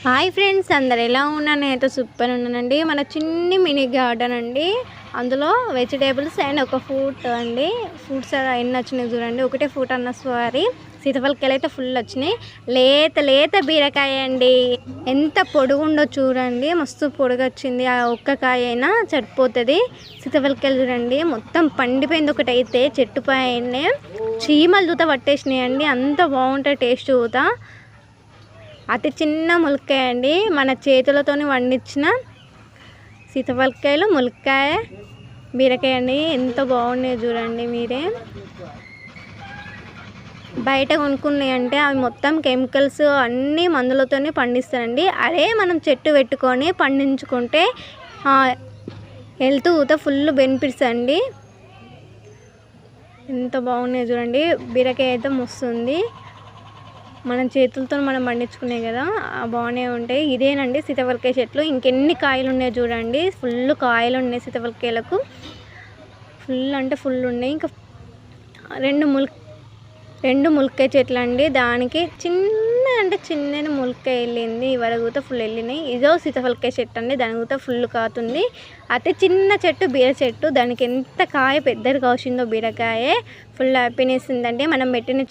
Hi friends, అందరు ఎలా ఉన్నారు? నేనైతే సూపర్ ఉన్నానండి. మన చిన్ని మినీ గార్డెన్ అండి. అందులో వెజిటేబుల్స్ అండ్ ఒక ఫ్రూట్ అండి. ఫ్రూట్స్ ఎన్ని వచ్చినాయి చూడండి. ఒకటే ఫ్రూట్ అన్న సారీ, సీతాఫలకాయలు అయితే ఫుల్ వచ్చినాయి. లేత లేత బీరకాయ అండి. ఎంత పొడుగు ఉండో చూడండి, మస్తు పొడుగు వచ్చింది. ఆ ఒక్క కాయ అయినా చడిపోతుంది. సీతాఫలకాయలు చూడండి, మొత్తం పండిపోయింది. ఒకటి అయితే చెట్టు పైనే చీమలు చూత పట్టేసినాయి అండి. అంత బాగుంటుంది టేస్ట్ చూత. అతి చిన్న ములక్కాయ అండి, మన చేతులతోని వండించిన సీతాఫలకాయలు, ములక్కాయ, బీరకాయ అండి. ఎంత బాగున్నాయి చూడండి మీరే. బయట కొనుక్కున్నాయి అంటే అవి మొత్తం కెమికల్స్ అన్నీ మందులతోనే పండిస్తారండి. అదే మనం చెట్టు పెట్టుకొని పండించుకుంటే హెల్త్ ఊత ఫుల్ బెనిఫిట్స్ అండి. ఎంత బాగున్నాయి చూడండి. బీరకాయ అయితే మస్తుంది. మనం చేతులతో మనం పండించుకున్నాయి కదా, బాగానే ఉంటాయి. ఇదేనండి సీతాఫలకాయ చెట్లు. ఇంకెన్ని కాయలు ఉన్నాయి చూడండి. ఫుల్ కాయలు ఉన్నాయి సీతాఫలకాయలకు. ఫుల్ అంటే ఫుల్ ఉన్నాయి. ఇంకా రెండు ములక్కాయ చెట్లు అండి. దానికి చిన్న ములక్కాయ వెళ్ళింది. ఇవరకు ఫుల్ వెళ్ళినాయి. ఇదో సీతాఫలకాయ చెట్టు అండి. దాని కూడా ఫుల్ కాతుంది. అయితే చిన్న చెట్టు బీర చెట్టు. దానికి ఎంత కాయ పెద్దది కావచ్చిందో బీరకాయ. ఫుల్ హ్యాపీనెస్ ఉందండి. మనం పెట్టిన